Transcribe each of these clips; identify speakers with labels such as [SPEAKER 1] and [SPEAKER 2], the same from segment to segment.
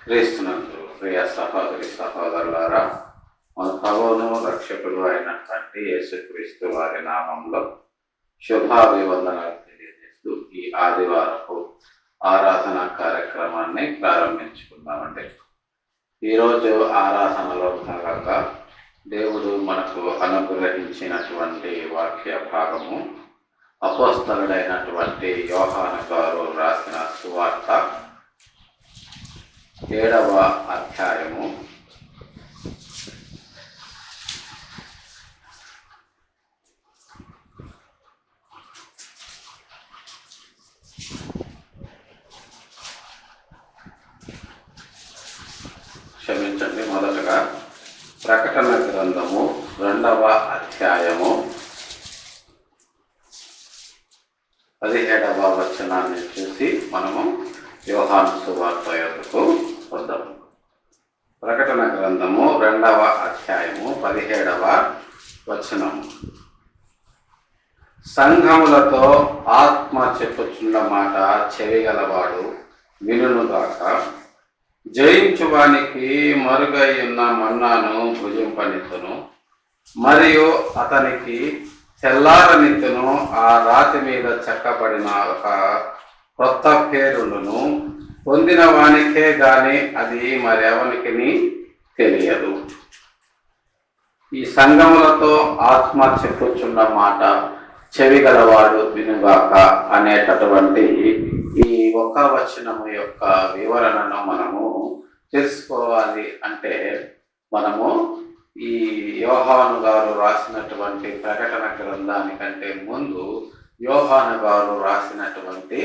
[SPEAKER 1] క్రీస్తునందు ప్రియ సహోదరి సహోదరులారా, మన ప్రభువును రక్షకుడు అయినటువంటి యేసుక్రీస్తు వారి నామంలో శుభాభివందనాలు తెలియజేస్తూ ఈ ఆదివారపు ఆరాధన కార్యక్రమాన్ని ప్రారంభించుకుందామండి. ఈరోజు ఆరాధనలో భాగంగా దేవుడు మనకు అనుగ్రహించినటువంటి వాక్య భాగము అపోస్తలుడైనటువంటి యోహాను గారు రాసిన సువార్త 7వ అధ్యాయము 2వ అధ్యాయము 17వ వచనాన్ని చూసి మనము యోహాను సువార్త యొద్దకు వద్దాము. ప్రకటన గ్రంథము 2వ అధ్యాయము 17వ వచనము. సంఘములతో ఆత్మ చెప్పుచున్న మాట చెవిగలవాడు వినుగాక. జయించువానికి మరుగై ఉన్న మన్నాను భుజింపనిత్తును, మరియు అతనికి తెల్లారనిత్తును ఆ రాతి మీద చెక్కబడిన ఒక కొత్త పేరును పొందిన వానికే గాని అది మరెవనికి తెలియదు. ఈ సంఘములతో ఆత్మ చెప్పుచున్న మాట చెవిగలవాడు వినుగాక అనేటటువంటి ఈ ఒక్క వచనము యొక్క వివరణను మనము తెలుసుకోవాలి. అంటే మనము ఈ యోహాను గారు రాసినటువంటి ప్రకటన గ్రంథానికంటే ముందు యోహాను గారు రాసినటువంటి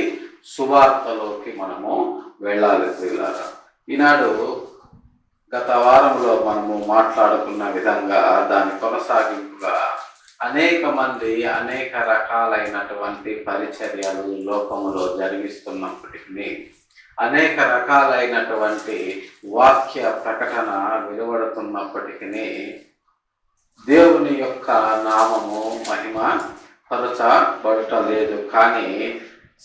[SPEAKER 1] సువార్తలోకి మనము వెళ్ళాలి. ఈనాడు గత వారంలో మనము మాట్లాడుకున్న విధంగా దాని కొనసాగింపుగా అనేక మంది అనేక రకాలైనటువంటి పరిచర్యలు లోకములో జరిగిస్తున్నప్పటికీ, అనేక రకాలైనటువంటి వాక్య ప్రకటన వెలువడుతున్నప్పటికీ దేవుని యొక్క నామము మహిమ పరచబడుట లేదు. కానీ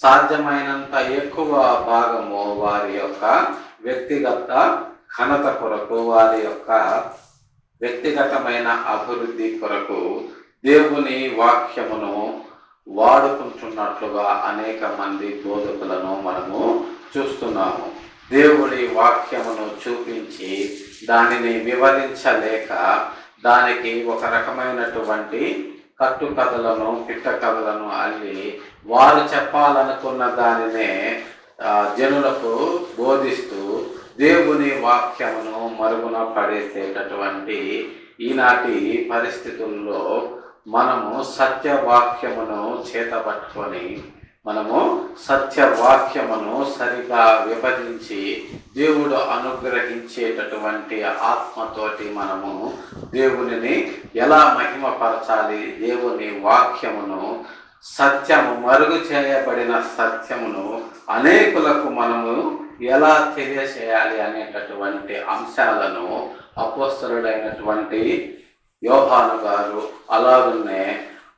[SPEAKER 1] సాధ్యమైనంత ఎక్కువ భాగము వారి యొక్క వ్యక్తిగత ఘనత కొరకు, వారి యొక్క వ్యక్తిగతమైన అభివృద్ధి కొరకు దేవుని వాక్యమును వాడుకుంటున్నట్లుగా అనేక మంది బోధకులను మనము చూస్తున్నాము. దేవుడి వాక్యమును చూపించి దానిని వివరించలేక దానికి ఒక రకమైనటువంటి కట్టుకథలను పిట్టకథలను అల్లి వారు చెప్పాలనుకున్న దానినే జనులకు బోధిస్తూ దేవుని వాక్యమును మరుగున పడేసేటటువంటి ఈనాటి పరిస్థితుల్లో మనము సత్యవాక్యమును చేతబట్టుకొని మనము సత్యవాక్యమును సరిగా విభజించి దేవుడు అనుగ్రహించేటటువంటి ఆత్మతోటి మనము దేవునిని ఎలా మహిమపరచాలి, దేవుని వాక్యమును సత్యము మరుగు చేయబడిన సత్యమును అనేకులకు మనము ఎలా తెలియచేయాలి అనేటటువంటి అంశాలను అపోస్తలుడైనటువంటి యోహాను గారు, అలాగనే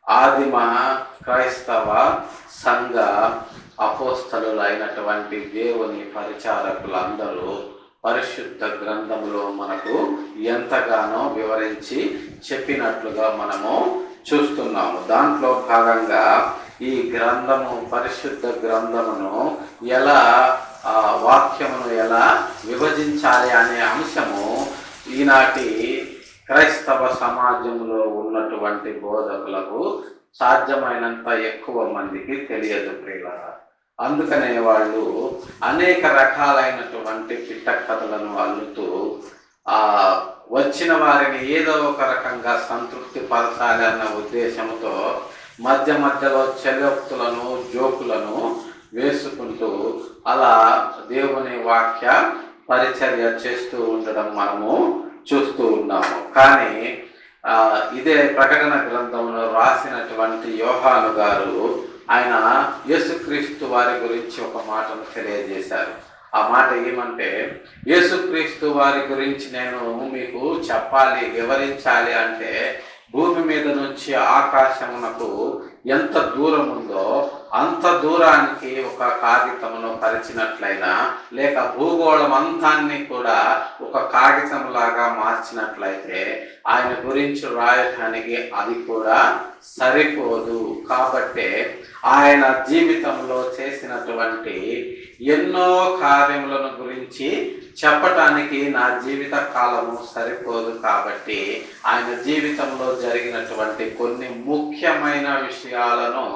[SPEAKER 1] ఆదిమ క్రైస్తవ సంఘ అపోస్తలులైనటువంటి దేవుని పరిచారకులందరూ పరిశుద్ధ గ్రంథములో మనకు ఎంతగానో వివరించి చెప్పినట్లుగా మనము చూస్తున్నాము. దాంట్లో భాగంగా ఈ గ్రంథము, పరిశుద్ధ గ్రంథమును ఎలా వాక్యమును ఎలా విభజించాలి అనే అంశము ఈనాటి క్రైస్తవ సమాజంలో ఉన్నటువంటి బోధకులకు సాధ్యమైనంత ఎక్కువ మందికి తెలియదు ప్రియులారా. అందుకనే వాళ్ళు అనేక రకాలైనటువంటి పిట్ట కథలను అల్లుతూ వచ్చిన వారిని ఏదో ఒక రకంగా సంతృప్తి పరచాలి అన్న ఉద్దేశంతో మధ్య మధ్యలో చెలోక్తులను జోకులను వేసుకుంటూ అలా దేవుని వాక్య పరిచర్య చేస్తూ ఉండడం మనము చూస్తూ ఉన్నాము. కానీ ఇదే ప్రకటన గ్రంథంలో రాసినటువంటి యోహాను గారు ఆయన యేసుక్రీస్తు వారి గురించి ఒక మాటను తెలియజేశారు. ఆ మాట ఏమంటే, యేసుక్రీస్తు వారి గురించి నేను మీకు చెప్పాలి, వివరించాలి అంటే భూమి మీద నుంచి ఆకాశమునకు ఎంత దూరం ఉందో అంత దూరానికి ఒక కాగితమును పరిచినట్లయినా, లేక భూగోళం అంతాన్ని కూడా ఒక కాగితం లాగా మార్చినట్లయితే ఆయన గురించి రాయటానికి అది కూడా సరిపోదు. కాబట్టే ఆయన జీవితంలో చేసినటువంటి ఎన్నో కార్యములను గురించి చెప్పటానికి నా జీవిత కాలము సరిపోదు. కాబట్టి ఆయన జీవితంలో జరిగినటువంటి కొన్ని ముఖ్యమైన విషయాలను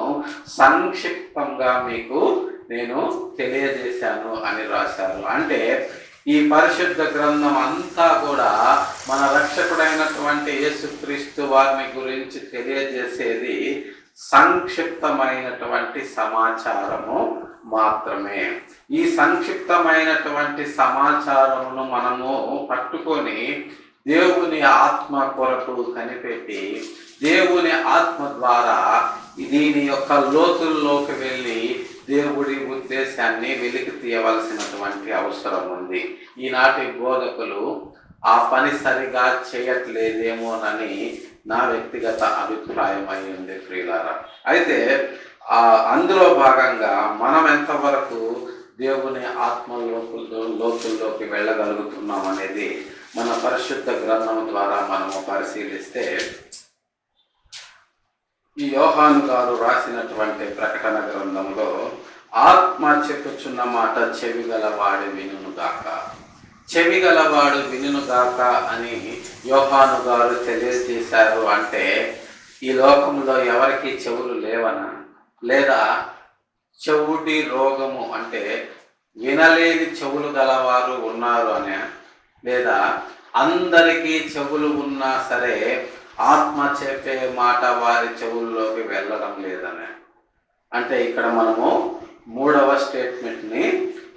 [SPEAKER 1] సంక్షిప్తంగా మీకు నేను తెలియజేశాను అని రాశారు. అంటే ఈ పరిశుద్ధ గ్రంథం అంతా కూడా మన రక్షకుడైనటువంటి యేసుక్రీస్తు వారిని గురించి తెలియజేసేది సంక్షిప్తమైనటువంటి సమాచారము మాత్రమే. ఈ సంక్షిప్తమైనటువంటి సమాచారమును మనము పట్టుకొని దేవుని ఆత్మ కొరకు కనిపెట్టి దేవుని ఆత్మ ద్వారా దీని యొక్క లోతుల్లోకి వెళ్ళి దేవుడి ఉద్దేశాన్ని వెలికి తీయవలసినటువంటి అవసరం ఉంది. ఈనాటి బోధకులు ఆ పని సరిగా చేయట్లేదేమోనని నా వ్యక్తిగత అభిప్రాయం అయ్యింది ప్రియులారా. అయితే అందులో భాగంగా మనం ఎంతవరకు దేవుని ఆత్మ లోతుల్లోకి వెళ్ళగలుగుతున్నాం అనేది మన పరిశుద్ధ గ్రంథం ద్వారా మనము పరిశీలిస్తే, ఈ యోహాను గారు రాసినటువంటి ప్రకటన గ్రంథంలో ఆత్మ చెప్పుచున్న మాట చెవిగలవాడు వినుగాక, చెవిగలవాడు వినుగాక అని యోహాను గారు తెలియజేశారు. అంటే ఈ లోకంలో ఎవరికి చెవులు లేవనా, లేదా చెవుడి రోగము అంటే వినలేని చెవులు గలవారు ఉన్నారు అనే, లేదా అందరికీ చెవులు ఉన్నా సరే ఆత్మ చెప్పే మాట వారి చెవుల్లోకి వెళ్ళడం లేదనే. అంటే ఇక్కడ మనము మూడవ స్టేట్మెంట్ని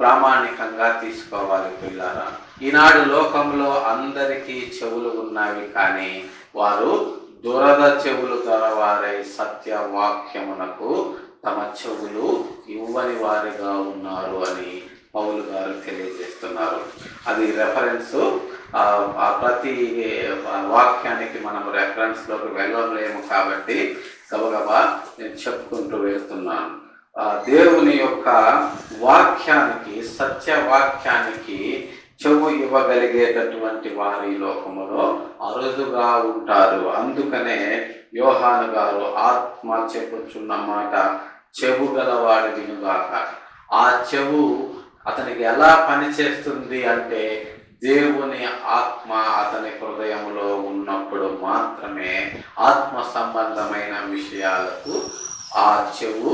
[SPEAKER 1] ప్రామాణికంగా తీసుకోవాలి పిల్లారా. ఈనాడు లోకంలో అందరికీ చెవులు ఉన్నవి, కానీ వారు దురద చెవులు గలవారై సత్యవాక్యమునకు తమ చెవులు ఇవ్వని వారిగా ఉన్నారు అని పౌలు గారు తెలియజేస్తున్నారు. అది రెఫరెన్స్, ప్రతి వాక్యానికి మనం రెఫరెన్స్లోకి వెళ్ళలేము. కాబట్టి గబగబా నేను చెప్పుకుంటూ వెళ్తున్నాను. దేవుని యొక్క వాక్యానికి, సత్యవాక్యానికి చెవు ఇవ్వగలిగేటటువంటి వారి లోకములో అరుదుగా ఉంటారు. అందుకనే యోహాను గారు ఆత్మ చెప్పుచున్న మాట చెవు గలవాడు వినుగాక. ఆ చెవు అతనికి ఎలా పనిచేస్తుంది అంటే, దేవుని ఆత్మ అతని హృదయంలో ఉన్నప్పుడు మాత్రమే ఆత్మ సంబంధమైన విషయాలకు ఆ చెవు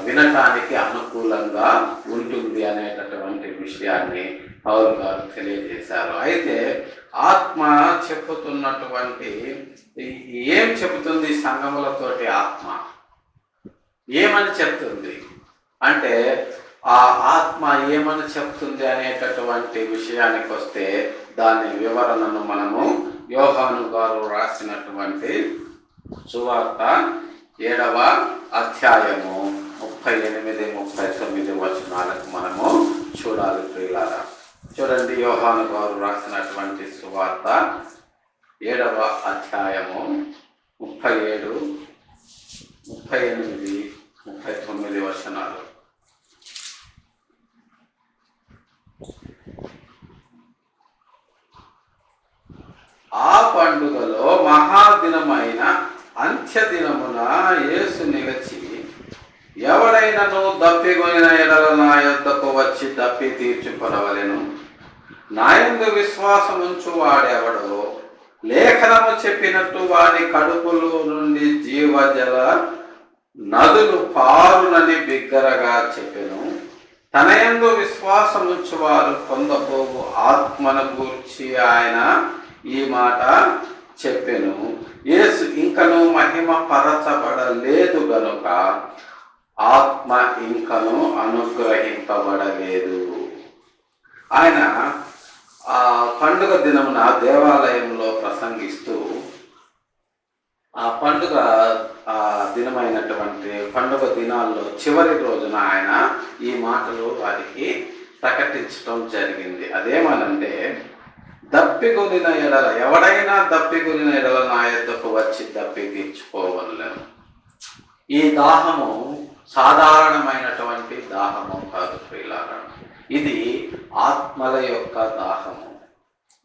[SPEAKER 1] వినటానికి అనుకూలంగా ఉంటుంది అనేటటువంటి విషయాన్ని పౌలు గారు తెలియజేశారు. అయితే ఆత్మ చెప్పుతున్నటువంటి ఏం చెబుతుంది సంఘములతోటి? ఆత్మ ఏమని చెప్తుంది అంటే, ఆ ఆత్మ ఏమని చెప్తుంది అనేటటువంటి విషయానికి వస్తే దాని వివరణను మనము యోహాను గారు రాసినటువంటి సువార్త 7వ అధ్యాయము 38-39 వచనాలకు మనము చూడాలి ప్రియులారా. చూడండి, యోహాను గారు రాసినటువంటి సువార్త 7వ అధ్యాయము 37, 38, 39 వచనాలు. ఆ పండుగలో మహాదినమైన అంత్యదినమున యేసు నిలిచి, ఎవడైనను దప్పికొనిన ఎడల నా యొద్దకు వచ్చి దప్పి తీర్చుకొనవలెను. నా యందు విశ్వాసముంచు వాడెవడో లేఖనము చెప్పినట్టు వారి కడుపులో నుండి జీవజల నదులు పారునని బిగ్గరగా చెప్పెను. తన యందు విశ్వాసముంచు వారు పొందబోవు ఆత్మను గూర్చి ఆయన ఈ మాట చెప్పెను. యేసు ఇంకను మహిమ పరచబడలేదు గనుక ఆత్మ ఇంకను అనుగ్రహింపబడలేదు. ఆయన ఆ పండుగ దినమున దేవాలయంలో ప్రసంగిస్తూ, ఆ పండుగ దినమైనటువంటి పండుగ దినాల్లో చివరి రోజున ఆయన ఈ మాటలు వారికి ప్రకటించడం జరిగింది. అదేమనంటే, దప్పికొనిన ఎడల, ఎవడైనా దప్పికొనిన ఎడల నా యొద్దకు వచ్చి దప్పి తీర్చుకోవలేను. ఈ దాహము సాధారణమైనటువంటి దాహము కాదు ప్రియులారా, ఇది ఆత్మల యొక్క దాహము.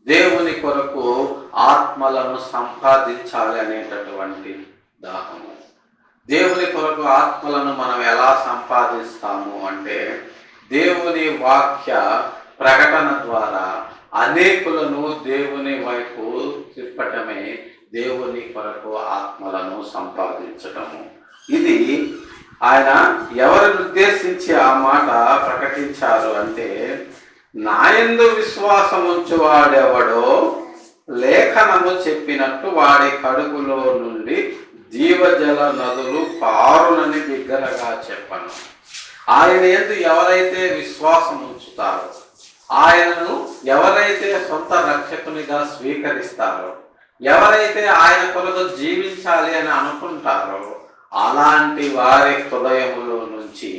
[SPEAKER 1] దేవుని కొరకు ఆత్మలను సంపాదించాలి అనేటటువంటి దాహము. దేవుని కొరకు ఆత్మలను మనం ఎలా సంపాదిస్తాము అంటే, దేవుని వాక్య ప్రకటన ద్వారా అనేకులను దేవుని వైపు తిప్పటమే దేవుని కొరకు ఆత్మలను సంపాదించటము. ఇది ఆయన ఎవరిని ఉద్దేశించి ఆ మాట ప్రకటించారు అంటే, నాయందు విశ్వాసం ఉంచువాడెవడో లేఖనము చెప్పినట్టు వాడి కడుపులో నుండి జీవజల నదులు పారునని బిగ్గరగా చెప్పను. ఆయన యందు ఎవరైతే విశ్వాసం ఉంచుతారో, ఆయనను ఎవరైతే సొంత రక్షకునిగా స్వీకరిస్తారో, ఎవరైతే ఆయన కొరకు జీవించాలి అని అనుకుంటారో, అలాంటి వారి హృదయములో నుంచి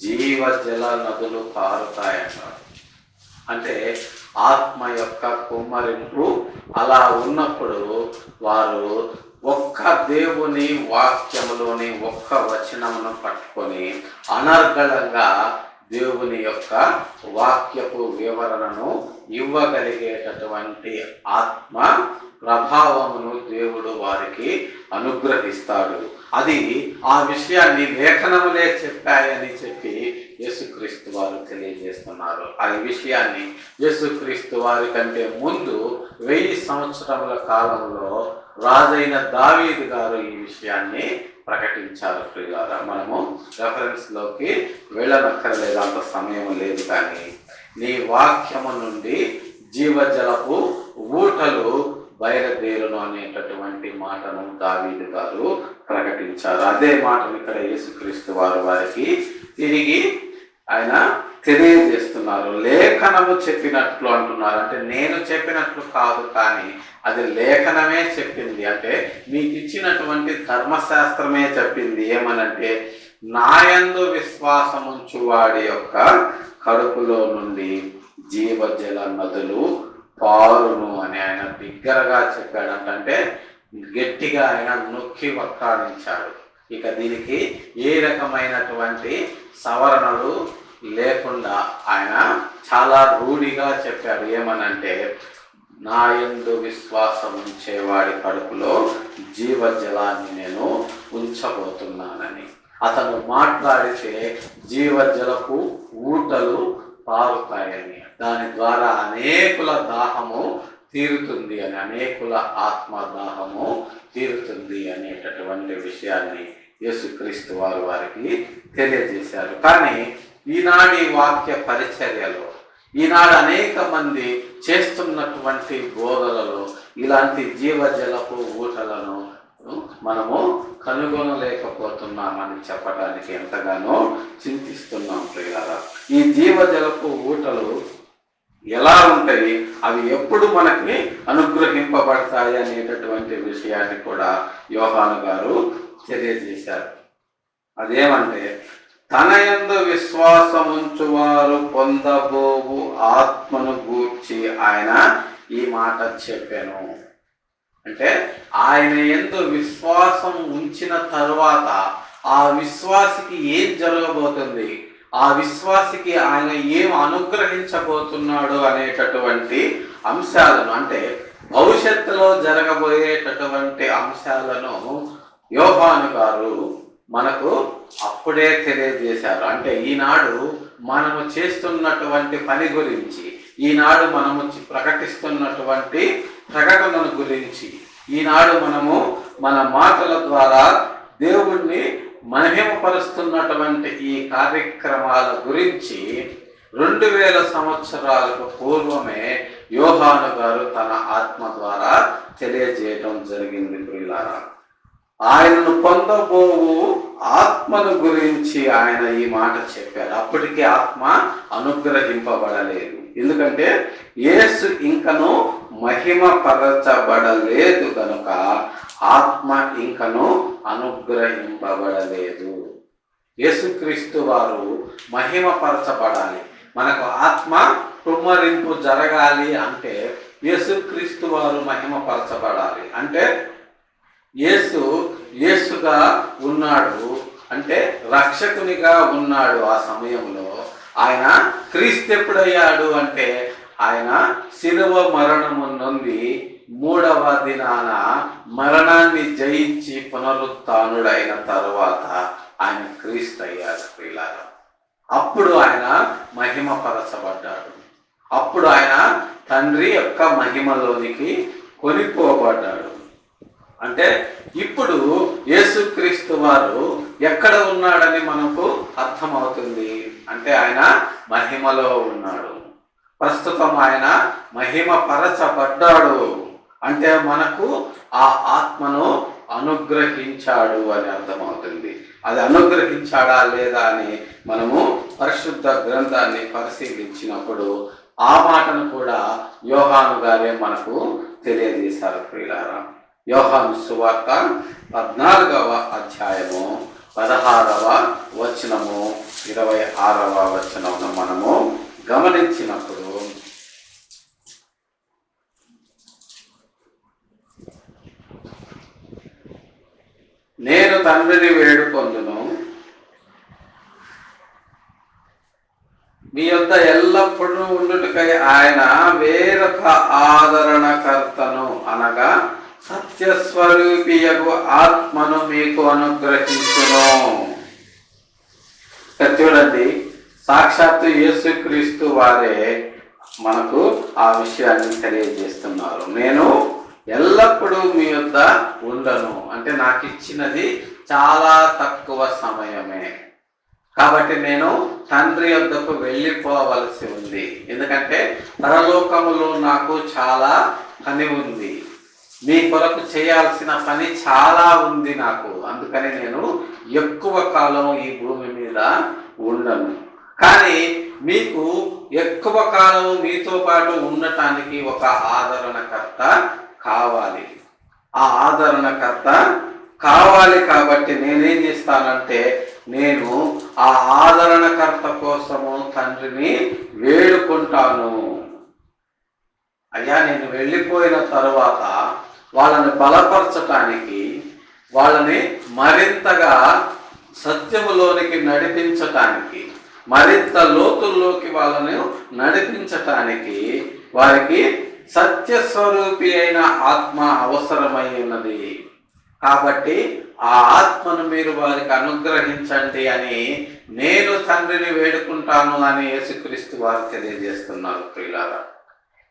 [SPEAKER 1] జీవజల నదులు పారుతాయన్నారు. అంటే ఆత్మ యొక్క కుమ్మరింపు అలా ఉన్నప్పుడు వారు ఒక్క దేవుని వాక్యములోని ఒక్క వచనమును పట్టుకొని అనర్గళంగా దేవుని యొక్క వాక్యపు వివరణను ఇవ్వగలిగేటటువంటి ఆత్మ ప్రభావమును దేవుడు వారికి అనుగ్రహిస్తాడు. అది ఆ విషయాన్ని లేఖనములే చెప్పాయని చెప్పి యేసుక్రీస్తు వారు తెలియజేస్తున్నారు. ఆ విషయాన్ని యేసుక్రీస్తు వారి కంటే ముందు 1000 సంవత్సరముల కాలంలో రాజైన దావీదు గారు ఈ విషయాన్ని ప్రకటించారు. ప్రియులారా, మనము రెఫరెన్స్లోకి వెళ్ళనక్కర్లేదు, అంత సమయం లేదు. కానీ నీ వాక్యము నుండి జీవజలపు ఊటలు బయలుదేరును అనేటటువంటి మాటను దావీదు గారు ప్రకటించారు. అదే మాటను ఇక్కడ యేసుక్రీస్తు వారు వారికి తిరిగి ఆయన తెలియజేస్తున్నారు. లేఖనము చెప్పినట్లు అంటున్నారు. అంటే నేను చెప్పినట్లు కాదు, కానీ అది లేఖనమే చెప్పింది. అంటే మీకు ఇచ్చినటువంటి ధర్మశాస్త్రమే చెప్పింది. ఏమనంటే, నాయందు విశ్వాసముంచు వాడి యొక్క కడుపులో నుండి జీవజల నదులు పారును అని ఆయన బిగ్గరగా చెప్పాడంటే గట్టిగా ఆయన నొక్కి వక్కాడించాడు. ఇక దీనికి ఏ రకమైనటువంటి సవరణలు లేకుండా ఆయన చాలా రూఢిగా చెప్పాడు. ఏమనంటే, నా యందు విశ్వాసం ఉంచేవాడి కడుపులో జీవజలాన్ని నేను ఉంచబోతున్నానని. అతను మాట్లాడితే జీవజలపు ఊటలు పారుతాయని, దాని ద్వారా అనేకుల దాహము తీరుతుంది అని, అనేకుల ఆత్మ దాహము తీరుతుంది అనేటటువంటి విషయాన్ని యేసుక్రీస్తు వారు వారికి తెలియజేశారు. కానీ ఈనాటి వాక్య పరిచర్యలో, ఈనాడు అనేక మంది చేస్తున్నటువంటి బోధలలో ఇలాంటి జీవజలపు ఊటలను మనము కనుగొనలేకపోతున్నామని చెప్పడానికి ఎంతగానో చింతిస్తున్నాం ప్రియులారా. ఈ జీవజలపు ఊటలు ఎలా ఉంటాయి, అవి ఎప్పుడు మనకి అనుగ్రహింపబడతాయి అనేటటువంటి విషయాన్ని కూడా యోహాను గారు తెలియజేశారు. అదేమంటే, తన యందు విశ్వాసముంచువారు పొందబోవు ఆత్మను గూర్చి ఆయన ఈ మాట చెప్పాను. అంటే ఆయన యందు విశ్వాసం ఉంచిన తరువాత ఆ విశ్వాసికి ఏం జరగబోతుంది, ఆ విశ్వాసికి ఆయన ఏం అనుగ్రహించబోతున్నాడు అనేటటువంటి అంశాలను, అంటే భవిష్యత్తులో జరగబోయేటటువంటి అంశాలను యోహాను గారు మనకు అప్పుడే తెలియజేశారు. అంటే ఈనాడు మనము చేస్తున్నటువంటి పని గురించి, ఈనాడు మనము ప్రకటిస్తున్నటువంటి ప్రకటనల గురించి, ఈనాడు మనము మన మాటల ద్వారా దేవుణ్ణి మహిమపరుస్తున్నటువంటి ఈ కార్యక్రమాల గురించి 2000 సంవత్సరాలకు పూర్వమే యోహాను గారు తన ఆత్మ ద్వారా తెలియజేయడం జరిగింది. ప్రియులారా, ఆయనను పొందబోవు ఆత్మను గురించి ఆయన ఈ మాట చెప్పారు. అప్పటికి ఆత్మ అనుగ్రహింపబడలేదు. ఎందుకంటే యేసు ఇంకను మహిమపరచబడలేదు కనుక ఆత్మ ఇంకను అనుగ్రహింపబడలేదు. యేసుక్రీస్తు వారు మహిమపరచబడాలి, మనకు ఆత్మ కుమ్మరింపు జరగాలి అంటే యేసుక్రీస్తు వారు మహిమపరచబడాలి. అంటే యేసుగా ఉన్నాడు, అంటే రక్షకునిగా ఉన్నాడు. ఆ సమయంలో ఆయన క్రీస్తు ఎప్పుడయ్యాడు అంటే ఆయన శిలువ మరణము నొంది 3వ దినాన మరణాన్ని జయించి పునరుత్థానుడైన తరువాత ఆయన క్రీస్తు అయ్యాడు ప్రియులారా. అప్పుడు ఆయన మహిమపరచబడ్డాడు. అప్పుడు ఆయన తండ్రి యొక్క మహిమలోనికి కొనిపోబడ్డాడు. అంటే ఇప్పుడు యేసుక్రీస్తు వారు ఎక్కడ ఉన్నాడని మనకు అర్థమవుతుంది అంటే ఆయన మహిమలో ఉన్నాడు. ప్రస్తుతం ఆయన మహిమపరచబడ్డాడు అంటే మనకు ఆ ఆత్మను అనుగ్రహించాడు అని అర్థమవుతుంది. అది అనుగ్రహించాడా లేదా అని మనము పరిశుద్ధ గ్రంథాన్ని పరిశీలించినప్పుడు ఆ మాటను కూడా యోహాను గారే మనకు తెలియజేశారు ప్రియులారా. యోహాను సువార్త 14వ అధ్యాయము 16వ వచనము 26వ వచనమును మనము గమనించినప్పుడు, నేను తండ్రిని వేడుకొందును, మీ యొద్ద ఎల్లప్పుడూ ఉండుటకై ఆయన వేరొక ఆదరణకర్తను అనగా సత్యస్వరూపియగు ఆత్మను మీకు అనుగ్రహించును. చూడండి, సాక్షాత్తు యేసుక్రీస్తు వారే మనకు ఆ విషయాన్ని తెలియజేస్తున్నారు. నేను ఎల్లప్పుడూ మీ యొద్ద ఉండను అంటే నాకు ఇచ్చినది చాలా తక్కువ సమయమే, కాబట్టి నేను తండ్రి యొద్దకు వెళ్ళిపోవలసి ఉంది. ఎందుకంటే పరలోకములో నాకు చాలా పని ఉంది, మీ కొరకు చేయాల్సిన పని చాలా ఉంది నాకు. అందుకని నేను ఎక్కువ కాలం ఈ భూమి మీద ఉండను. కానీ మీకు ఎక్కువ కాలం మీతో పాటు ఉండటానికి ఒక ఆదరణకర్త కావాలి. ఆ ఆదరణకర్త కావాలి కాబట్టి నేనేం చేస్తానంటే నేను ఆ ఆదరణకర్త కోసము తండ్రిని వేడుకుంటాను. అయ్యా, నేను వెళ్ళిపోయిన తరువాత వాళ్ళని బలపరచటానికి, వాళ్ళని మరింతగా సత్యములోనికి నడిపించటానికి, మరింత లోతుల్లోకి వాళ్ళని నడిపించటానికి వారికి సత్యస్వరూపి అయిన ఆత్మ అవసరమై ఉన్నది. కాబట్టి ఆ ఆత్మను మీరు వారికి అనుగ్రహించండి అని నేను తండ్రిని వేడుకుంటాను అని యేసుక్రీస్తు వారు తెలియజేస్తున్నారు ప్రియులారా.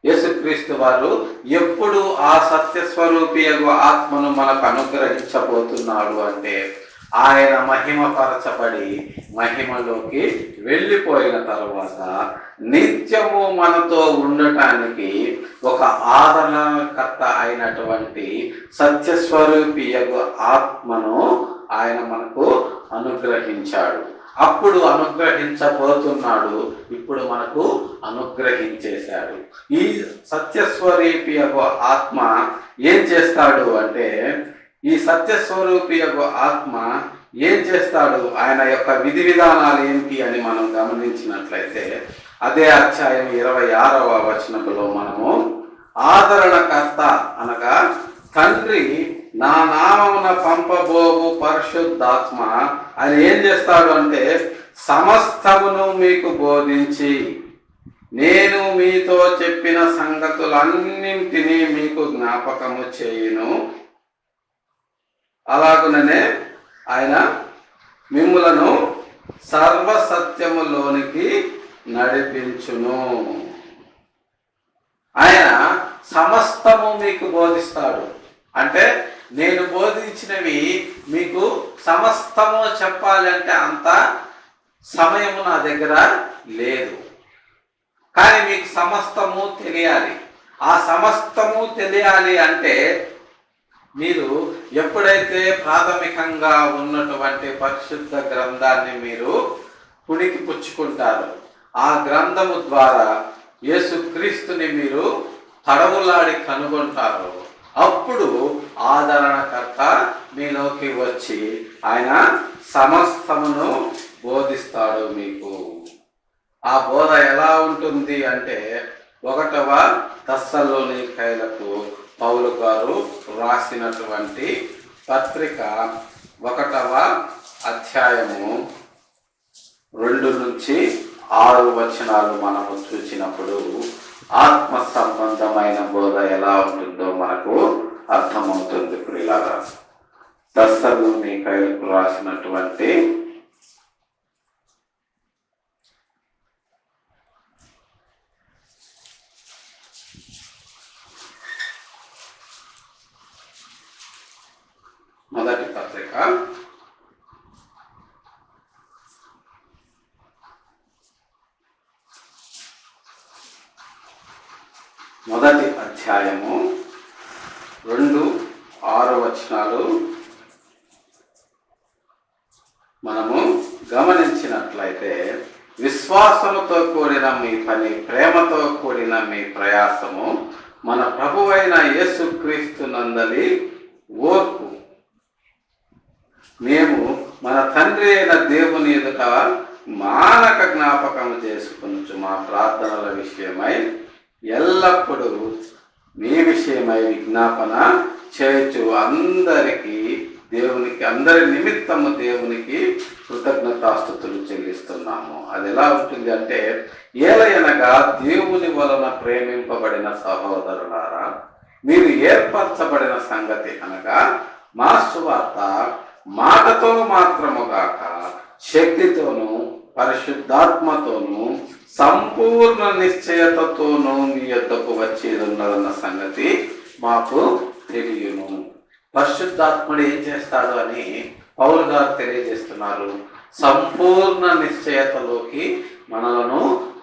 [SPEAKER 1] యేసుక్రీస్తు వారు ఎప్పుడు ఆ సత్యస్వరూపి ఆత్మను మనకు అనుగ్రహించబోతున్నాడు అంటే ఆయన మహిమపరచబడి మహిమలోకి వెళ్ళిపోయిన తర్వాత నిత్యము మనతో ఉండటానికి ఒక ఆదరణకర్త అయినటువంటి సత్యస్వరూపి ఆత్మను ఆయన మనకు అనుగ్రహించాడు. అప్పుడు అనుగ్రహించబోతున్నాడు, ఇప్పుడు మనకు అనుగ్రహించేశాడు. ఈ సత్యస్వరూపి ఆత్మ ఏం చేస్తాడు అంటే, ఈ సత్యస్వరూపి ఆత్మ ఏం చేస్తాడు, ఆయన యొక్క విధి విధానాలు ఏంటి అని మనం గమనించినట్లయితే అదే అధ్యాయం 26వ వచనంలో మనము ఆదరణకర్త అనగా తండ్రి నా నామమున పంపబోవు పరిశుద్ధాత్మ ఆయన ఏం చేస్తాడు అంటే సమస్తమును మీకు బోధించి నేను మీతో చెప్పిన సంగతులన్నింటినీ మీకు జ్ఞాపకము చేయును. అలాగుననే ఆయన మిమ్ములను సర్వసత్యములోనికి నడిపించును. ఆయన సమస్తము మీకు బోధిస్తాడు. అంటే నేను బోధించినవి మీకు సమస్తము చెప్పాలంటే అంత సమయము నా దగ్గర లేదు, కానీ మీకు సమస్తము తెలియాలి. ఆ సమస్తము తెలియాలి అంటే మీరు ఎప్పుడైతే ప్రాథమికంగా ఉన్నటువంటి పరిశుద్ధ గ్రంథాన్ని మీరు పుణికి పుచ్చుకుంటారో, ఆ గ్రంథము ద్వారా యేసుక్రీస్తుని మీరు తడవులాడి కనుగొంటారు, అప్పుడు ఆదరణకర్త మీలోకి వచ్చి ఆయన సమస్తమును బోధిస్తాడు మీకు. ఆ బోధ ఎలా ఉంటుంది అంటే ఒకటవ తెస్సలోనికైలకు పౌలు గారు రాసినటువంటి పత్రిక 1వ అధ్యాయము 2 నుంచి 6 వచనాలు మనము చూసినప్పుడు ఆత్మ సంబంధమైన బోధ ఎలా ఉంటుందో మనకు అర్థమవుతుంది. ప్రియులారా, తెస్సలోనికైలకు రాసినటువంటి మొదటి పత్రిక 1వ అధ్యాయము 2-6 వచనాలు మనము గమనించినట్లయితే, విశ్వాసముతో కూడిన మీ పని, ప్రేమతో కూడిన మీ ప్రయాసము మన ప్రభువైన యేసుక్రీస్తు నందలి ఓర్పు మేము మన తండ్రి అయిన దేవుని ఎదుట మానక జ్ఞాపకం చేసుకొనుచు మా ప్రార్థనల విషయమై ఎల్లప్పుడూ మీ విషయమై విజ్ఞాపన చేయొచ్చు అందరి నిమిత్తము దేవునికి కృతజ్ఞతాస్తుతులు చెల్లిస్తున్నాము. అది ఎలా ఉంటుంది అంటే, ఏలయనగా దేవుని వలన ప్రేమింపబడిన సహోదరులారా, మీరు ఏర్పరచబడిన సంగతి అనగా మా సువార్త మాటతో మాత్రము గాక శక్తితోనూ పరిశుద్ధాత్మతోనూ సంపూర్ణ నిశ్చయతతోనూ మీ యొద్దకు వచ్చేది ఉన్నదన్న సంగతి మాకు తెలియను. పరిశుద్ధాత్ముడు ఏం చేస్తాడు అని పౌలు గారు తెలియజేస్తున్నారు. సంపూర్ణ నిశ్చయతలోకి మనలను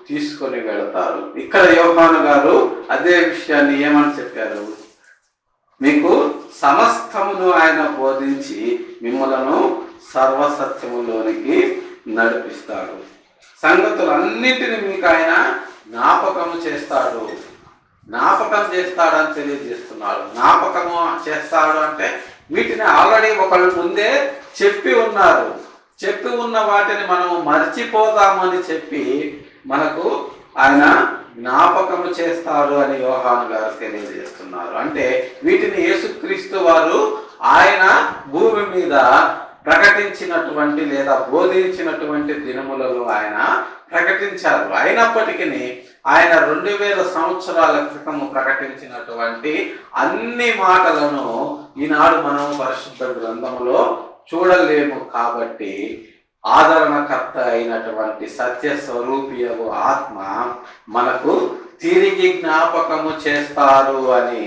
[SPEAKER 1] తీసుకొని వెళతారు. ఇక్కడ యోహాను గారు అదే విషయాన్ని ఏమని చెప్పారు? మీకు సమస్తమును ఆయన బోధించి మిమ్మలను సర్వసత్యములోనికి నడిపిస్తాడు. సంగతులన్నింటినీ మీకు ఆయన జ్ఞాపకం చేస్తాడని తెలియజేస్తున్నాడు. జ్ఞాపకము చేస్తాడు అంటే వీటిని ఆల్రెడీ ఒకళ్ళు ముందే చెప్పి ఉన్నారు. చెప్పి ఉన్న వాటిని మనము మర్చిపోతామని చెప్పి మనకు ఆయన జ్ఞాపకము చేస్తాడు అని యోహాను గారు తెలియజేస్తున్నారు. అంటే వీటిని యేసుక్రీస్తు వారు ఆయన భూమి మీద ప్రకటించినటువంటి లేదా బోధించినటువంటి దినములలో ఆయన ప్రకటించారు. అయినప్పటికీ ఆయన 2000 సంవత్సరాల క్రితము ప్రకటించినటువంటి అన్ని మాటలను ఈనాడు మనం పరిశుద్ధ గ్రంథములో చూడలేము. కాబట్టి ఆదరణకర్త అయినటువంటి సత్య స్వరూపియగు ఆత్మ మనకు తిరిగి జ్ఞాపకము చేస్తారు అని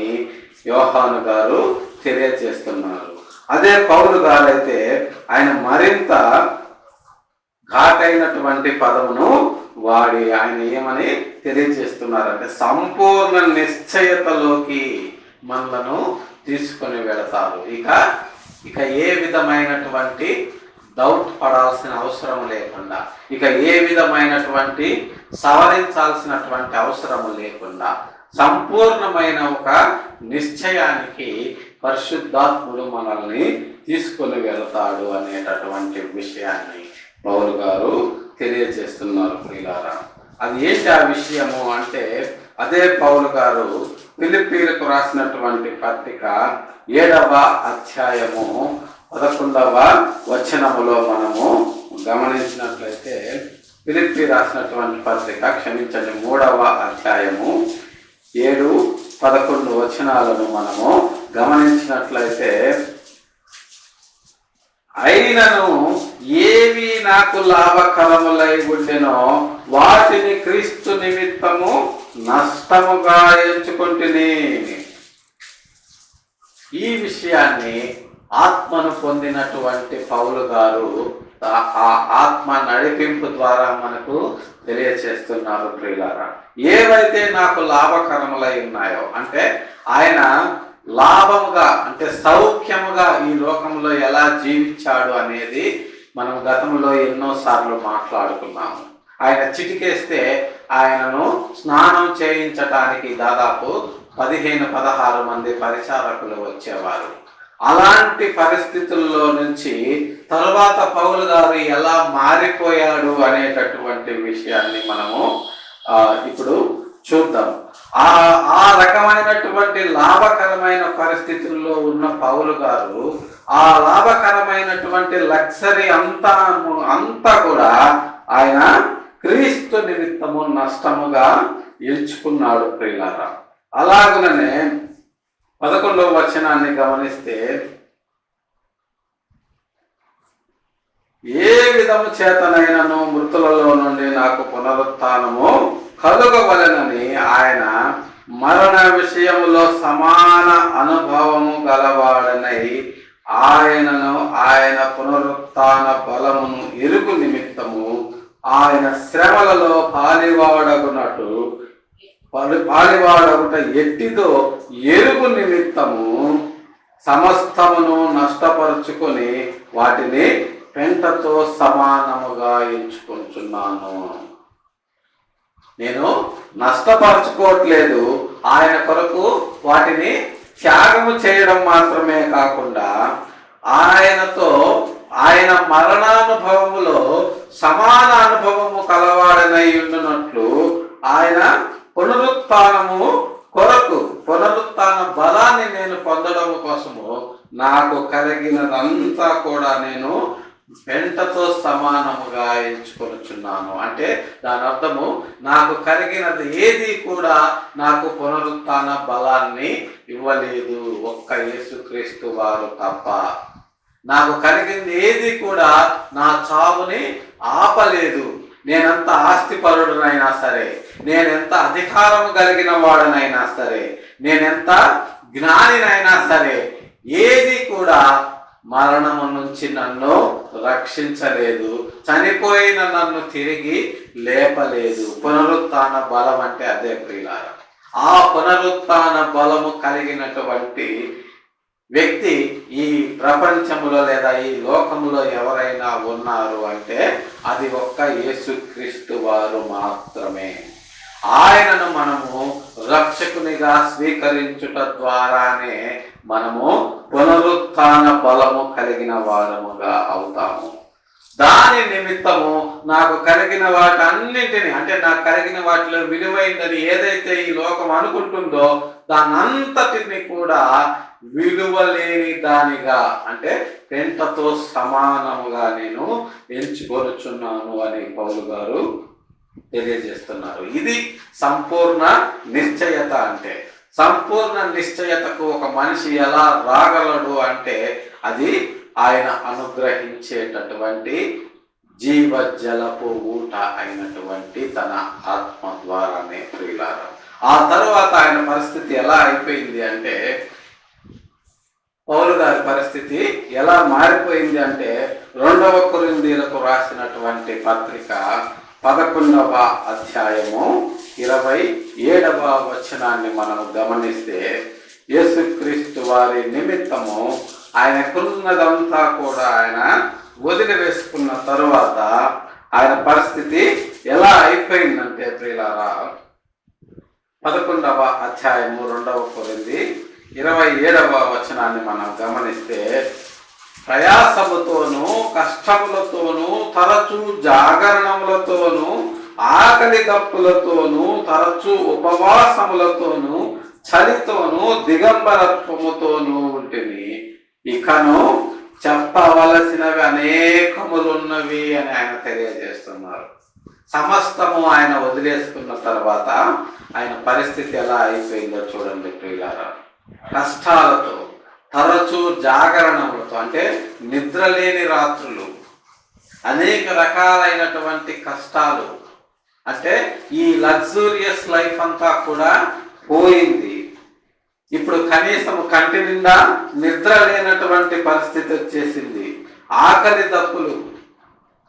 [SPEAKER 1] యోహాను గారు తెలియజేస్తున్నారు. అదే పౌలు గారైతే ఆయన మరింత ఘాటైనటువంటి పదమును వాడి ఆయన ఏమని తెలియజేస్తున్నారంటే, సంపూర్ణ నిశ్చయతలోకి మనలను తీసుకొని వెళతారు. ఇక ఏ విధమైనటువంటి డౌట్ పడాల్సిన అవసరం లేకుండా, ఇక ఏ విధమైనటువంటి సవరించాల్సినటువంటి అవసరం లేకుండా సంపూర్ణమైన ఒక నిశ్చయానికి పరిశుద్ధాత్ముడు మనల్ని తీసుకొని వెళతాడు అనేటటువంటి విషయాన్ని పౌలు గారు తెలియజేస్తున్నారు. ప్రియులారా, అది ఏంటి ఆ విషయము అంటే, అదే పౌలు గారు ఫిలిప్పీలకు రాసినటువంటి పత్రిక 7వ అధ్యాయము 11వ వచనములో మనము గమనించినట్లయితే, ఫిలిప్పీ రాసినటువంటి పత్రిక 3వ అధ్యాయము 7-11 వచనాలను మనము గమనించినట్లయితే, అయినను ఏవి నాకు లాభకరములై ఉండెనో వాటిని క్రీస్తు నిమిత్తము నష్టముగా ఎంచుకొంటిని. ఈ విషయాన్ని ఆత్మను పొందినటువంటి పౌలు గారు ఆ ఆత్మ నడిపింపు ద్వారా మనకు తెలియచేస్తున్నారు. ప్రియులారా, ఏవైతే నాకు లాభకరములై ఉన్నాయో అంటే ఆయన లాభముగా అంటే సౌఖ్యముగా ఈ లోకంలో ఎలా జీవించాడు అనేది మనం గతంలో ఎన్నోసార్లు మాట్లాడుకున్నాము. ఆయన చిటికేస్తే ఆయనను స్నానం చేయించటానికి దాదాపు 15-16 మంది పరిచారకులు వచ్చేవారు. అలాంటి పరిస్థితుల్లో నుంచి తరువాత పౌలు గారు ఎలా మారిపోయాడు అనేటటువంటి విషయాన్ని మనము ఇప్పుడు చూద్దాం. ఆ ఆ రకమైనటువంటి లాభకరమైన పరిస్థితుల్లో ఉన్న పౌలు గారు ఆ లాభకరమైనటువంటి లగ్జరీ అంతా కూడా ఆయన క్రీస్తు నిమిత్తము నష్టముగా ఎంచుకున్నాడు ప్రియులారా. అలాగుననే 11వ వచనాన్ని గమనిస్తే, ఏ విధము చేతనైనను మృతులలో నుండి నాకు పునరుత్థానము కలుగవలెనని ఆయన మరణ విషయములో సమాన అనుభవము గలవాడనై ఆయనను ఆయన పునరుత్థాన బలమును ఎరుగు నిమిత్తము ఆయన శ్రమలలో పాలివాడగుట ఎట్టిదో ఎరుగు నిమిత్తము సమస్తమును నష్టపరుచుకొని వాటిని పెంటతో సమానముగా ఎంచుకుంటున్నాను. నేను నష్టపరచుకోవట్లేదు, ఆయన కొరకు వాటిని త్యాగము చేయడం మాత్రమే కాకుండా ఆయనతో ఆయన మరణానుభవములో సమాన అనుభవము కలవాడనై ఉండునట్లు ఆయన పునరుత్థాన బలాన్ని నేను పొందడం కోసము నాకు కలిగినదంతా కూడా నేను పెంటతో సమానముగా ఎంచుకొనుచున్నాను. అంటే దాని అర్థము, నాకు కలిగినది ఏది కూడా నాకు పునరుత్థాన బలాన్ని ఇవ్వలేదు, ఒక్క యేసుక్రీస్తు వారు తప్ప. నాకు కలిగింది ఏది కూడా నా చావుని ఆపలేదు. నేనెంత ఆస్తిపరుడునైనా సరే, నేనెంత అధికారం కలిగిన వాడనైనా సరే, నేనెంత జ్ఞానినైనా సరే, ఏది కూడా మరణము నుంచి నన్ను రక్షించలేదు, చనిపోయిన నన్ను తిరిగి లేపలేదు. పునరుత్థాన బలం అంటే అదే ప్రియులారా. ఆ పునరుత్థాన బలము కలిగినటువంటి వ్యక్తి ఈ ప్రపంచములో లేదా ఈ లోకములో ఎవరైనా ఉన్నారు అంటే అది ఒక్క యేసుక్రీస్తు వారు మాత్రమే. ఆయనను మనము రక్షకునిగా స్వీకరించుట ద్వారానే మనము పునరుత్థాన బలము కలిగిన వారముగా అవుతాము. దాని నిమిత్తము నాకు కలిగిన వాటన్నింటినీ, అంటే నాకు కలిగిన వాటిలో విలువైనది ఏదైతే ఈ లోకం అనుకుంటుందో దానంతటిని కూడా విలువలేని దానిగా, అంటే పెంటతో సమానముగా నేను ఎంచుకొనుచున్నాను అని పౌలు గారు తెలియజేస్తున్నారు. ఇది సంపూర్ణ నిశ్చయత. అంటే సంపూర్ణ నిశ్చయతకు ఒక మనిషి ఎలా రాగలడు అంటే అది ఆయన అనుగ్రహించేటటువంటి జీవజలపు ఊట అయినటువంటి తన ఆత్మ ద్వారానే ప్రియులారా. ఆ తర్వాత ఆయన పరిస్థితి ఎలా అయిపోయింది అంటే, పౌలు గారి పరిస్థితి ఎలా మారిపోయింది అంటే 2వ కొరింథీయులకు రాసినటువంటి పత్రిక 11వ అధ్యాయము 27వ వచనాన్ని మనం గమనిస్తే, యేసుక్రీస్తు వారి నిమిత్తము ఆయనకున్నదంతా కూడా ఆయన వదిలివేసుకున్న తరువాత ఆయన పరిస్థితి ఎలా అయిపోయిందంటే ప్రియులారా, 11వ అధ్యాయము 2వ కొరింథీ 27వ వచనాన్ని మనం గమనిస్తే, ప్రయాసముతోనూ కష్టములతోనూ తరచూ జాగరణములతోనూ ఆకలి దప్పులతోనూ తరచూ ఉపవాసములతోనూ చలితోనూ దిగంబరత్వముతోనూ ఉంటిని. ఇకను చెప్పవలసినవి అనేకములున్నవి అని ఆయన తెలియజేస్తున్నారు. సమస్తము ఆయన వదిలేసుకున్న తర్వాత ఆయన పరిస్థితి ఎలా అయిపోయిందో చూడండి ప్రియులారా. కష్టాలతో, తరచూ జాగరణములతో, అంటే నిద్రలేని రాత్రులు, అనేక రకాలైనటువంటి కష్టాలు, అంటే ఈ లగ్జూరియస్ లైఫ్ అంతా కూడా పోయింది. ఇప్పుడు కనీసం కంటి నిండా నిద్ర లేనటువంటి పరిస్థితి వచ్చేసింది. ఆకలి దప్పులు,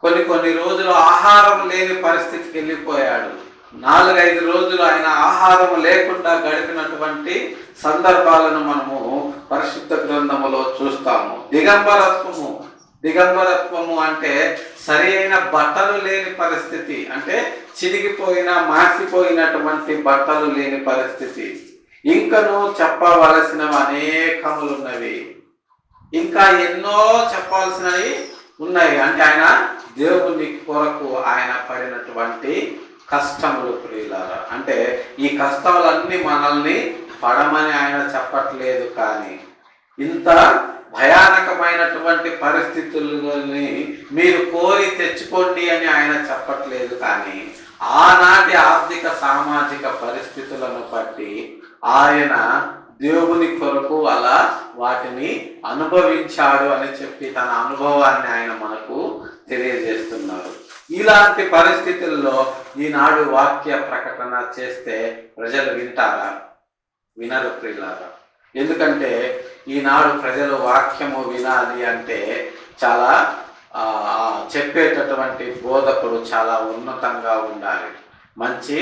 [SPEAKER 1] కొన్ని రోజులు ఆహారం లేని పరిస్థితికి వెళ్ళిపోయాడు. 4-5 రోజులు ఆయన ఆహారం లేకుండా గడిపినటువంటి సందర్భాలను మనము పరిశుద్ధ గ్రంథములో చూస్తాము. దిగంబరత్వము అంటే సరి అయిన బట్టలు లేని పరిస్థితి, అంటే చిరిగిపోయిన మాసిపోయినటువంటి బట్టలు లేని పరిస్థితి. ఇంకను చెప్పవలసినవి అనేకములున్నవి, ఇంకా ఎన్నో చెప్పాల్సినవి ఉన్నాయి. అంటే ఆయన దేవుని కొరకు ఆయన పడినటువంటి కష్టములు ప్రియులారా. అంటే ఈ కష్టాలన్నీ మనల్ని పడమని ఆయన చెప్పట్లేదు, కానీ ఇంత భయానకమైనటువంటి పరిస్థితులని మీరు కోరి తెచ్చుకోండి అని ఆయన చెప్పట్లేదు, కానీ ఆనాటి ఆర్థిక సామాజిక పరిస్థితులను బట్టి ఆయన దేవుని కొరకు అలా వాటిని అనుభవించాడు అని చెప్పి తన అనుభవాన్ని ఆయన మనకు తెలియజేస్తున్నారు. ఇలాంటి పరిస్థితుల్లో ఈనాడు వాక్య ప్రకటన చేస్తే ప్రజలు వింటారా? వినరు ప్రియులారా. ఎందుకంటే ఈనాడు ప్రజలు వాక్యము వినాలి అంటే చాలా చెప్పేటటువంటి బోధకుడు చాలా ఉన్నతంగా ఉండాలి, మంచి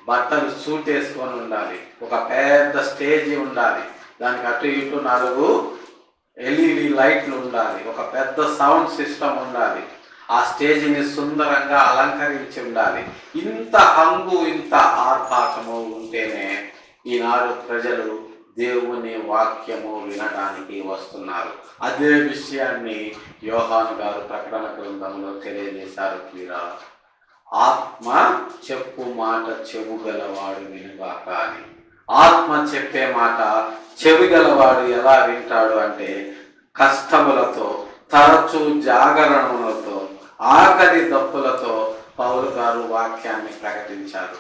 [SPEAKER 1] బట్టలు సూట్ వేసుకొని ఉండాలి, ఒక పెద్ద స్టేజీ ఉండాలి, దానికి అటు ఇటు 4 LED లైట్లు ఉండాలి, ఒక పెద్ద సౌండ్ సిస్టమ్ ఉండాలి, ఆ స్టేజీని సుందరంగా అలంకరించి ఉండాలి. ఇంత హంగు ఇంత ఆర్భాటము ఉంటేనే ఈనాడు ప్రజలు దేవుని వాక్యము వినడానికి వస్తున్నారు. అదే విషయాన్ని యోహాను గారు ప్రకటన గ్రంథంలో తెలియజేశారు. వీరా ఆత్మ చెప్పు మాట చెవు గలవాడు వినుగాక అని. ఆత్మ చెప్పే మాట చెవి గలవాడు ఎలా వింటాడు అంటే కష్టములతో, తరచూ జాగరణములతో, ఆకలి దప్పులతో పౌలు గారు వాక్యాన్ని ప్రకటించారు.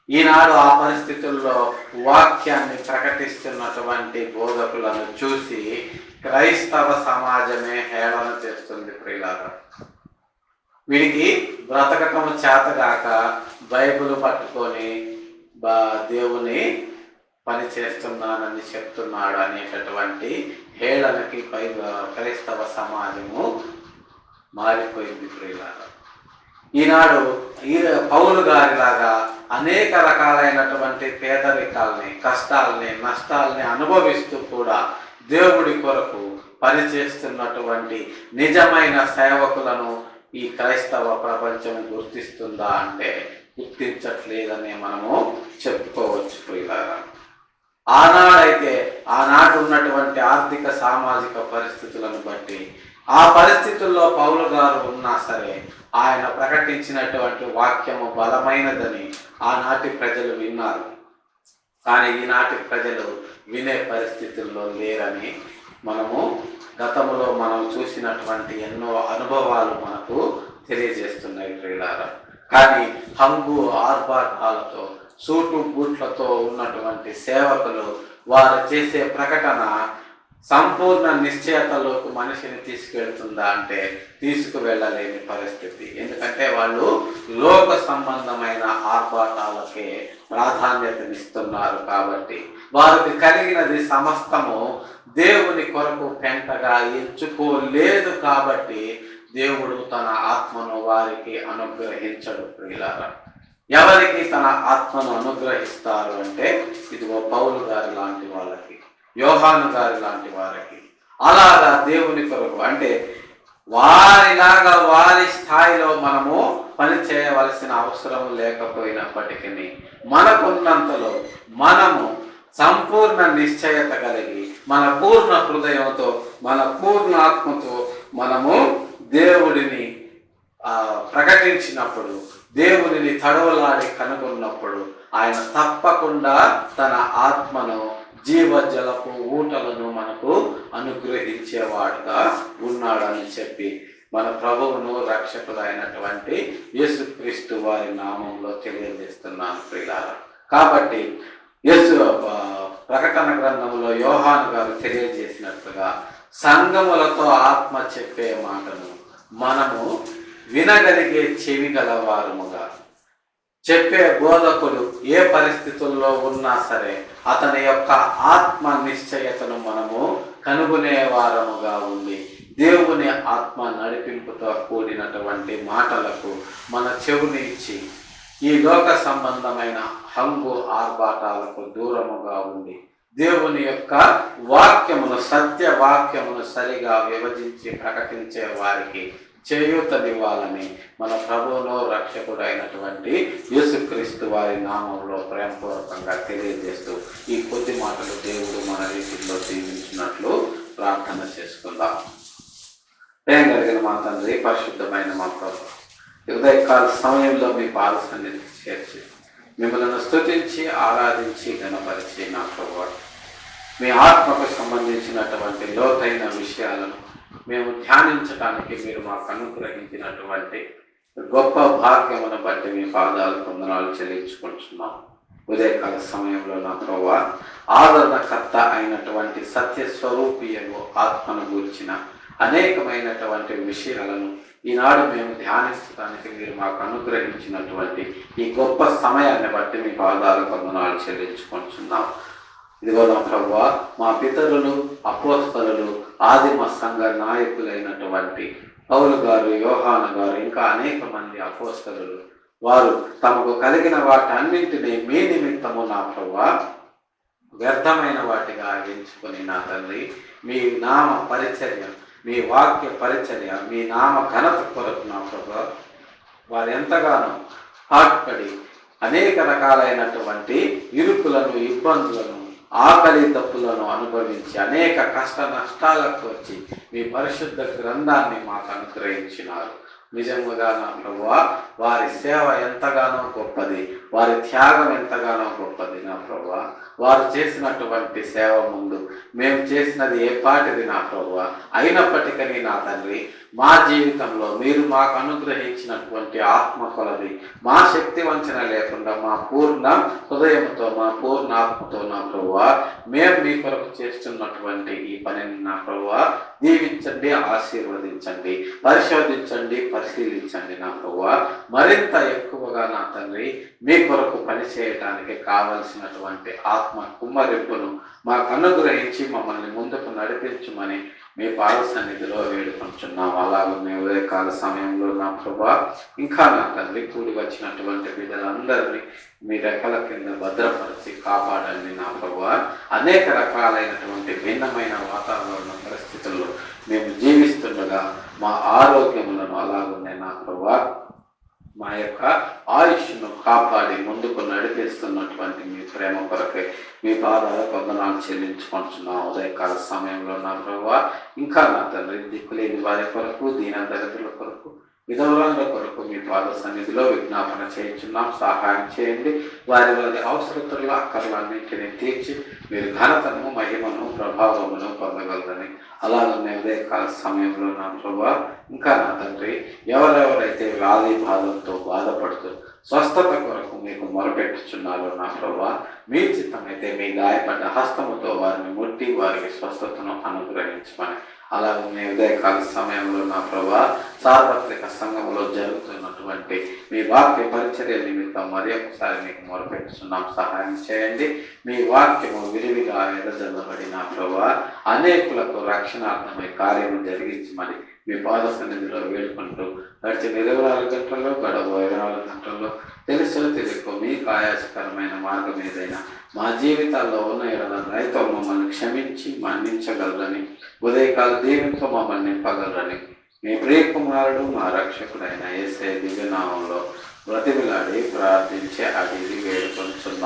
[SPEAKER 1] ఈనాడు ఆ పరిస్థితుల్లో వాక్యాన్ని ప్రకటిస్తున్నటువంటి బోధకులను చూసి క్రైస్తవ సమాజమే హేళన చేస్తుంది ప్రియులారా. వీడికి బ్రతకటం చేతగాక బైబిల్ పట్టుకొని దేవుని పని చేస్తున్నానని చెప్తున్నాడు అనేటటువంటి హేళనకి క్రైస్తవ సమాజము మారిపోయింది ప్రియులారా. ఈనాడు పౌలు గారిలాగా అనేక రకాలైనటువంటి పేదరికాల్ని, కష్టాల్ని, నష్టాల్ని అనుభవిస్తూ కూడా దేవుడి కొరకు పనిచేస్తున్నటువంటి నిజమైన సేవకులను ఈ క్రైస్తవ ప్రపంచం గుర్తిస్తుందా అంటే గుర్తించట్లేదని మనము చెప్పుకోవచ్చు ప్రియులారా. ఆనాడు ఉన్నటువంటి ఆర్థిక సామాజిక పరిస్థితులను బట్టి ఆ పరిస్థితుల్లో పౌలు గారు ఉన్నా సరే ఆయన ప్రకటించినటువంటి వాక్యము బలమైనదని ఆనాటి ప్రజలు విన్నారు. కానీ ఈనాటి ప్రజలు వినే పరిస్థితుల్లో లేరని గతంలో మనం చూసినటువంటి ఎన్నో అనుభవాలు మనకు తెలియజేస్తున్నాయి ప్రియులారా. కానీ హంగు ఆర్భాటాలతో, సూటు బూట్లతో ఉన్నటువంటి సేవకులు వారు చేసే ప్రకటన సంపూర్ణ నిశ్చయతలోకి మనిషిని తీసుకెళ్తుందా అంటే తీసుకువెళ్ళలేని పరిస్థితి. ఎందుకంటే వాళ్ళు లోక సంబంధమైన ఆర్భాటాలకే ప్రాధాన్యతనిస్తున్నారు. కాబట్టి వారికి కలిగినది సమస్తము దేవుని కొరకు పెంటగా ఎంచుకోలేదు. కాబట్టి దేవుడు తన ఆత్మను వారికి అనుగ్రహించడు ప్రియులారా. ఎవరికి తన ఆత్మను అనుగ్రహిస్తారు అంటే ఇదిగో పౌలు గారి లాంటి వాళ్ళకి, యోహాను గారి లాంటి వారికి. అలాగా దేవుని కొరకు అంటే వారిలాగా వారి స్థాయిలో మనము పని చేయవలసిన అవసరం లేకపోయినప్పటికీ మనకున్నంతలో మనము సంపూర్ణ నిశ్చయత కలిగి మన పూర్ణ హృదయంతో, మన పూర్ణ ఆత్మతో మనము దేవుడిని ప్రకటించినప్పుడు, దేవుడిని తడవలాడి కనుగొన్నప్పుడు ఆయన తప్పకుండా తన ఆత్మను, జీవజలపు ఊటలను మనకు అనుగ్రహించేవాడుగా ఉన్నాడని చెప్పి మన ప్రభువును రక్షకుడైనటువంటి యేసుక్రీస్తు వారి నామంలో తెలియజేస్తున్నాను ప్రియులారా. కాబట్టి ప్రకటన గ్రంథంలో యోహాను గారు తెలియజేసినట్లుగా సంఘములతో ఆత్మ చెప్పే మాటను మనము వినగలిగే చెవి గలవారముగా, చెప్పే బోధకుడు ఏ పరిస్థితుల్లో ఉన్నా సరే అతని యొక్క ఆత్మ నిశ్చయతను మనము కనుగొనే వారముగా ఉండి దేవుని ఆత్మ నడిపింపుతో కూడినటువంటి మాటలకు మన చెవుని ఇచ్చి ఈ లోక సంబంధమైన హంగు ఆర్భాటాలకు దూరముగా ఉండి దేవుని యొక్క వాక్యమును, సత్య వాక్యమును సరిగా విభజించి ప్రకటించే వారికి చేయూతనివ్వాలని మన ప్రభువును రక్షకుడైనటువంటి యేసుక్రీస్తు వారి నామంలో ప్రేమపూర్వకంగా తెలియజేస్తూ ఈ కొద్ది మాటలు దేవుడు మన రీతిలో దీవించినట్లు ప్రార్థన చేసుకుందాం. ప్రేమ కలిగిన మా తండ్రి, పరిశుద్ధమైన మా ప్రభు, ఉదయకాల సమయంలో మీ పాద సన్నిధికి చేర్చి మిమ్మల్ని స్తుతించి ఆరాధించి గణపరిచి నా ప్రభువా మీ ఆత్మకు సంబంధించినటువంటి లోతైన విషయాలను మేము ధ్యానించడానికి మీరు మాకు అనుగ్రహించినటువంటి గొప్ప భాగ్యమును బట్టి మీ పాదాలు వందనాలు చెల్లించుకుంటున్నాం. ఉదయకాల సమయంలో నా ప్రభువా ఆదరణకర్త అయినటువంటి సత్య స్వరూపియము ఆత్మను గూర్చిన అనేకమైనటువంటి విషయాలను ఈనాడు మేము ధ్యానించడానికి మీరు మాకు అనుగ్రహించినటువంటి ఈ గొప్ప సమయాన్ని బట్టి మీ పాదాలు వందనాలు చెల్లించుకుంటున్నాం. ఇదిగో నా ప్రభువా మా పితరులు అపోస్తలులు ఆదిమ సంఘ నాయకులైనటువంటి పౌలు గారు, యోహాను గారు, ఇంకా అనేక మంది అపోస్తలులు వారు తమకు కలిగిన వాటన్నింటినీ మీ నిమిత్తము నా ప్రభువా వ్యర్థమైన వాటిగా ఎంచుకొని నా తండ్రి మీ నామ పరిచర్య, మీ వాక్య పరిచర్య, మీ నామ ఘనత కొరకు నా ప్రభువా వారు ఎంతగానో పాటుపడి అనేక రకాలైనటువంటి ఇరుకులను, ఇబ్బందులను, ఆకలి తప్పులను అనుభవించి అనేక కష్ట నష్టాలకు వచ్చి మీ పరిశుద్ధ గ్రంథాన్ని మాకు అనుగ్రహించినారు. నిజముగా నా ప్రభువా వారి సేవ ఎంతగానో గొప్పది, వారి త్యాగం ఎంతగానో గొప్పది నా ప్రభువా. వారు చేసినటువంటి సేవ ముందు మేము చేసినది ఏ పాటిది నా ప్రభువా. అయినప్పటికీ నా తండ్రి మా జీవితంలో మీరు మాకు అనుగ్రహించినటువంటి ఆత్మ కొలది మా శక్తి వంచన లేకుండా మా పూర్ణ హృదయంతో, మా పూర్ణ ఆత్మతో నా ప్రభువా మేము మీ కొరకు చేస్తున్నటువంటి ఈ పనిని నా ప్రభువా దీవించండి, ఆశీర్వదించండి, పరిశోధించండి, పరిశీలించండి నా ప్రభువా. మరింత ఎక్కువగా నా తండ్రి మీ కొరకు పని చేయడానికి కావలసినటువంటి ఆత్మ కుమ్మరింపును మాకు అనుగ్రహించి మమ్మల్ని ముందుకు నడిపించమని మీ పాద సన్నిధిలో వేడుకుంటున్నాం. అలాగే ఉదయకాల సమయంలో నా ప్రభువా ఇంకా నా తండ్రి కూడి వచ్చినటువంటి బిడ్డలందరినీ మీ రెక్కల కింద భద్రపరిచి కాపాడండి నా ప్రభువా. అనేక రకాలైనటువంటి భిన్నమైన వాతావరణ పరిస్థితుల్లో మేము జీవిస్తుండగా మా ఆరోగ్యములను అలాగునే నా ప్రభువా మా యొక్క ఆయుష్ను కాపాడి ముందుకు నడిపిస్తున్నటువంటి మీ ప్రేమ కొరకే మీ పాదాల వందనాలు చెల్లించుకుంటున్నాం. ఉదయకాల సమయంలో నా ప్రభువా ఇంకా నా తండ్రి దిక్కులేని వారి కొరకు, దీనదరిద్రుల కొరకు, విధవరాల కొరకు మీ పాద సన్నిధిలో విజ్ఞాపన చేయించున్నాం. సహాయం చేయండి. వారి అవసరతల్లో అక్కర్లన్నింటినీ తీర్చి మీరు ఘనతను, మహిమను, ప్రభావమును పొందగలరని అలాగనే ఉదయకాల సమయంలో నా ప్రభువా ఇంకా నా తండ్రి ఎవరెవరైతే వ్యాధి బాధలతో బాధపడుతూ స్వస్థత కొరకు మీకు మొరపెట్టుచున్నారో నా ప్రభువా మీ చిత్తమైతే మీ గాయపడ్డ హస్తముతో వారిని ముట్టి వారికి స్వస్థతను అనుగ్రహించమని అలాగే ఉదయకాల సమయంలో నా ప్రభువా సార్వత్రిక సంఘంలో జరుగుతున్నటువంటి మీ వాక్య పరిచర్య నిమిత్తం మరి ఒకసారి మీకు మొరపెట్టుచున్నాం. సహాయం చేయండి. మీ వాక్యము విరివిగా ఎదజల్లబడి నా ప్రభువా అనేకులకు రక్షణార్థమై కార్యము జరిగించమని మీ పాద సన్నిధిలో వేడుకుంటూ గడిచిన 24 గంటల్లో గడవ 24 గంటల్లో తెలుసో తెలియకో మీకు ఆయాసకరమైన మార్గం ఏదైనా మా జీవితాల్లో ఉన్న రైతు మమ్మల్ని క్షమించి మన్నించగలరని ఉదయకాల దీవెనతో మమ్మల్ని నింపగలరని మీ ప్రియకుమారుడు మా రక్షకుడైన యేసయ్య దివ్యనామంలో బ్రతిమిలాడి ప్రార్థించి అడిగి వేడుకొంచున్నాం.